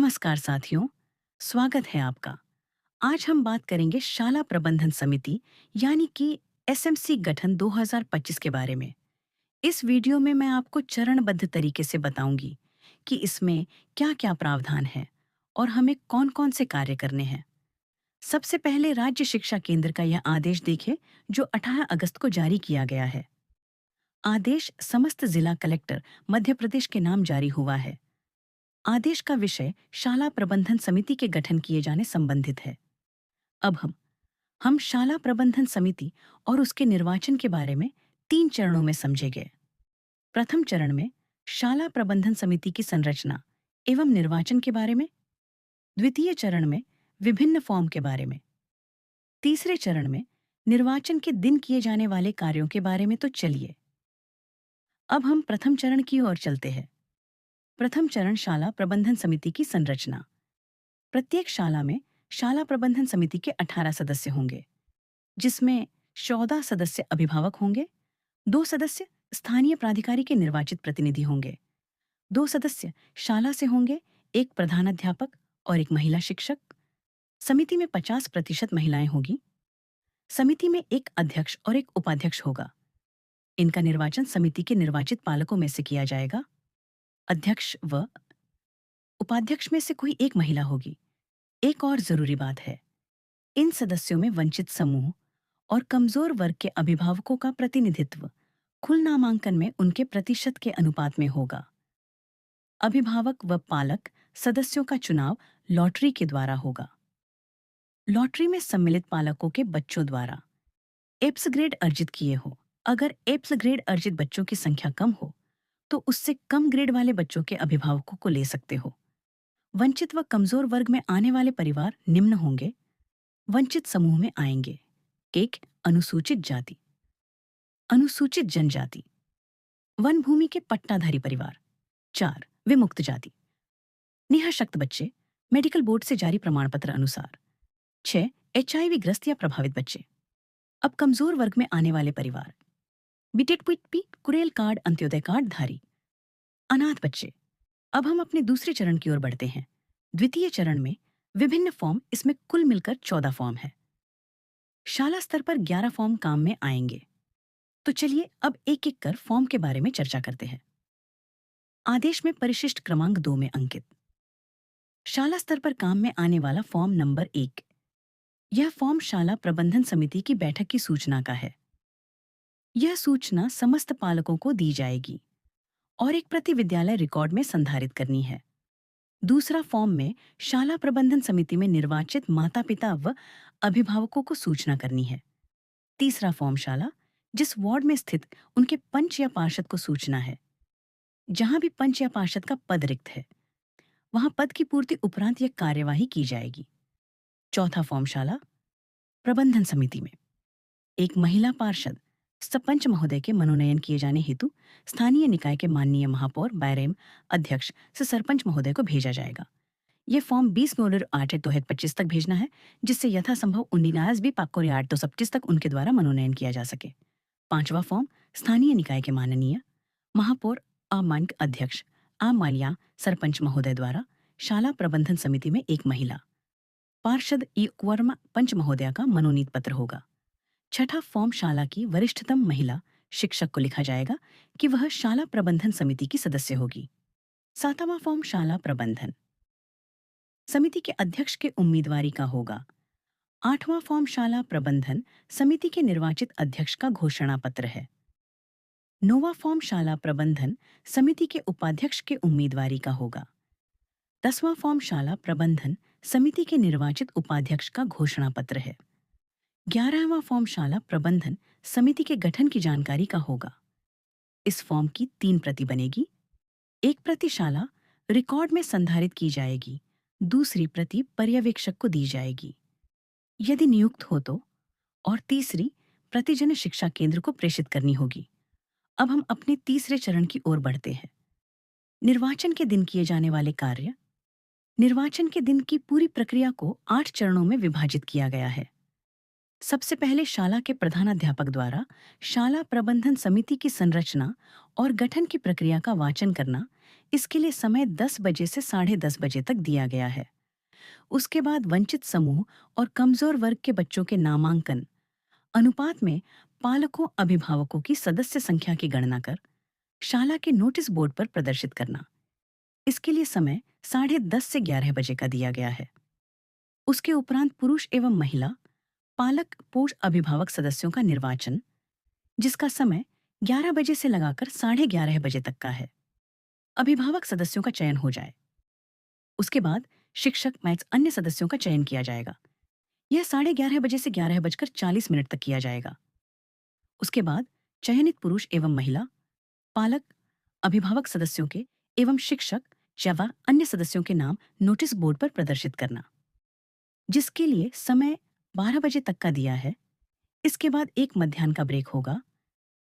नमस्कार साथियों, स्वागत है आपका। आज हम बात करेंगे शाला प्रबंधन समिति यानी कि एसएमसी गठन 2025 के बारे में। इस वीडियो में मैं आपको चरणबद्ध तरीके से बताऊंगी कि इसमें क्या-क्या प्रावधान है और हमें कौन-कौन से कार्य करने हैं। सबसे पहले राज्य शिक्षा केंद्र का यह आदेश देखें जो 18 अगस्त को जारी किया गया है। आदेश समस्त जिला कलेक्टर मध्य प्रदेश के नाम जारी हुआ है। आदेश का विषय शाला प्रबंधन समिति के गठन किए जाने संबंधित है। अब हम शाला प्रबंधन समिति और उसके निर्वाचन के बारे में 3 चरणों में समझे गए। प्रथम चरण में शाला प्रबंधन समिति की संरचना एवं निर्वाचन के बारे में, द्वितीय चरण में विभिन्न फॉर्म के बारे में, तीसरे चरण में निर्वाचन के दिन किए जाने वाले कार्यों के बारे में। तो चलिए अब हम प्रथम चरण की ओर चलते हैं। प्रथम चरण शाला प्रबंधन समिति की संरचना। प्रत्येक शाला में शाला प्रबंधन समिति के 18 सदस्य होंगे, जिसमें 14 सदस्य अभिभावक होंगे, 2 सदस्य स्थानीय प्राधिकारी के निर्वाचित प्रतिनिधि होंगे, 2 सदस्य शाला से होंगे, एक प्रधानाध्यापक और एक महिला शिक्षक। समिति में 50% महिलाएं होगी। समिति में एक अध्यक्ष और एक उपाध्यक्ष होगा। इनका निर्वाचन समिति के निर्वाचित पालकों में से किया जाएगा। अध्यक्ष व उपाध्यक्ष में से कोई एक महिला होगी। एक और जरूरी बात है, इन सदस्यों में वंचित समूह और कमजोर वर्ग के अभिभावकों का प्रतिनिधित्व कुल नामांकन में उनके प्रतिशत के अनुपात में होगा। अभिभावक व पालक सदस्यों का चुनाव लॉटरी के द्वारा होगा। लॉटरी में सम्मिलित पालकों के बच्चों द्वारा एप्स ग्रेड अर्जित किए हो। अगर एप्स ग्रेड अर्जित बच्चों की संख्या कम हो तो उससे कम ग्रेड वाले बच्चों के अभिभावकों को ले सकते हो। वंचित व कमजोर वर्ग में आने वाले परिवार निम्न होंगे। वंचित समूह में आएंगे: 1. अनुसूचित जाति, अनुसूचित जनजाति, वन भूमि के पट्टाधारी परिवार। 4. विमुक्त जाति, निःशक्त बच्चे, मेडिकल बोर्ड से जारी प्रमाण पत्र अनुसार। 6. एचआईवी ग्रस्त या प्रभावित बच्चे। अब कमजोर वर्ग में आने वाले परिवार: बीटेटपी कुरेल कार्ड अंत्योदय कार्ड धारी, अनाथ बच्चे। अब हम अपने दूसरे चरण की ओर बढ़ते हैं। द्वितीय चरण में विभिन्न फॉर्म, इसमें कुल मिलकर 14 फॉर्म है। शाला स्तर पर 11 फॉर्म काम में आएंगे। तो चलिए अब एक एक कर फॉर्म के बारे में चर्चा करते हैं। आदेश में परिशिष्ट क्रमांक 2 में अंकित शाला स्तर पर काम में आने वाला फॉर्म नंबर 1। यह फॉर्म शाला प्रबंधन समिति की बैठक की सूचना का है। यह सूचना समस्त पालकों को दी जाएगी और एक प्रति विद्यालय रिकॉर्ड में संधारित करनी है। दूसरा फॉर्म में शाला प्रबंधन समिति में निर्वाचित माता पिता व अभिभावकों को सूचना करनी है। तीसरा फॉर्म शाला जिस वार्ड में स्थित उनके पंच या पार्षद को सूचना है। जहां भी पंच या पार्षद का पद रिक्त है वहां पद की पूर्ति उपरांत यह कार्यवाही की जाएगी। चौथा फॉर्म शाला प्रबंधन समिति में एक महिला पार्षद सरपंच महोदय के मनोनयन किए जाने हेतु स्थानीय निकाय के माननीय महापौर बैरेम अध्यक्ष से सरपंच महोदय को भेजा जाएगा। यह फॉर्म 20/8/2025 तक भेजना है, जिससे यथासंभव 19/2/2025 तक उनके द्वारा मनोनयन किया जा सके। पांचवा फॉर्म स्थानीय निकाय के माननीय महापौर अमान्य अध्यक्ष आमाल्या सरपंच महोदय द्वारा शाला प्रबंधन समिति में एक महिला पार्षद वर्मा पंच महोदया का मनोनीत पत्र होगा। छठा फॉर्म शाला की वरिष्ठतम महिला शिक्षक को लिखा जाएगा कि वह शाला प्रबंधन समिति की सदस्य होगी। सातवां फॉर्म शाला प्रबंधन समिति के अध्यक्ष के उम्मीदवारी का होगा। आठवां फॉर्म शाला प्रबंधन समिति के निर्वाचित अध्यक्ष का घोषणा पत्र है। नौवां फॉर्म शाला प्रबंधन समिति के उपाध्यक्ष के उम्मीदवारी का होगा। 10वां फॉर्म शाला प्रबंधन समिति के निर्वाचित उपाध्यक्ष का घोषणा पत्र है। 11वां फॉर्म शाला प्रबंधन समिति के गठन की जानकारी का होगा। इस फॉर्म की 3 प्रति बनेगी। एक प्रति शाला रिकॉर्ड में संधारित की जाएगी, दूसरी प्रति पर्यवेक्षक को दी जाएगी यदि नियुक्त हो तो, और तीसरी प्रति जन शिक्षा केंद्र को प्रेषित करनी होगी। अब हम अपने तीसरे चरण की ओर बढ़ते हैं। निर्वाचन के दिन किए जाने वाले कार्य। निर्वाचन के दिन की पूरी प्रक्रिया को 8 चरणों में विभाजित किया गया है। सबसे पहले शाला के प्रधानाध्यापक द्वारा शाला प्रबंधन समिति की संरचना और गठन की प्रक्रिया का वाचन करना इसके लिए समय 10 बजे से 10:30 बजे तक दिया गया है। उसके बाद वंचित समूह और कमजोर वर्ग के बच्चों के नामांकन अनुपात में पालकों अभिभावकों की सदस्य संख्या की गणना कर शाला के नोटिस बोर्ड पर प्रदर्शित करना। इसके लिए समय 10:30 से 11 बजे का दिया गया है। उसके उपरांत पुरुष एवं महिला पालक पोष अभिभावक सदस्यों का निर्वाचन, जिसका समय 11 बजे से लगाकर 11:30 बजे तक का है। अभिभावक सदस्यों का चयन हो जाए। उसके बाद शिक्षक मैथ्स अन्य सदस्यों का चयन किया जाएगा। यह 11:30 बजे से 11:40 तक किया जाएगा। उसके बाद चयनित पुरुष एवं महिला पालक अभिभावक सदस्यों के एवं शिक्षक व अन्य सदस्यों के नाम नोटिस बोर्ड पर प्रदर्शित करना, जिसके लिए समय 12 बजे तक का दिया है। इसके बाद एक मध्याह्न का ब्रेक होगा।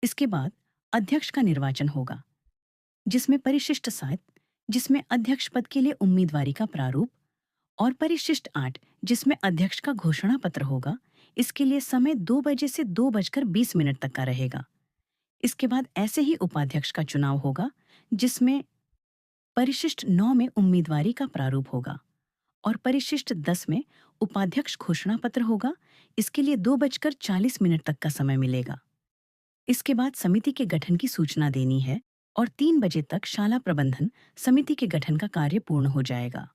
इसके बाद अध्यक्ष का निर्वाचन होगा, जिसमें परिशिष्ट 7, जिसमें अध्यक्ष पद के लिए उम्मीदवारी का प्रारूप, और परिशिष्ट 8, जिसमें अध्यक्ष का घोषणा पत्र होगा। इसके लिए समय 2 बजे से 2:20 तक का रहेगा। इसके बाद ऐसे ही उपाध्यक्ष का चुनाव होगा, जिसमें परिशिष्ट 9 में उम्मीदवारी का प्रारूप होगा और परिशिष्ट 10 में उपाध्यक्ष घोषणा पत्र होगा। इसके लिए 2:40 तक का समय मिलेगा। इसके बाद समिति के गठन की सूचना देनी है और 3 बजे तक शाला प्रबंधन समिति के गठन का कार्य पूर्ण हो जाएगा।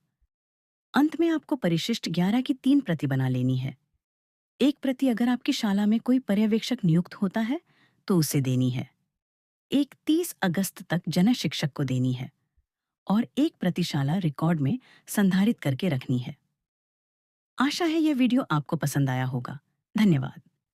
अंत में आपको परिशिष्ट 11 की 3 प्रति बना लेनी है। एक प्रति अगर आपकी शाला में कोई पर्यवेक्षक नियुक्त होता है तो उसे देनी है। एक 30 अगस्त तक जन शिक्षक को देनी है और एक प्रति शाला रिकॉर्ड में संधारित करके रखनी है। आशा है यह वीडियो आपको पसंद आया होगा। धन्यवाद।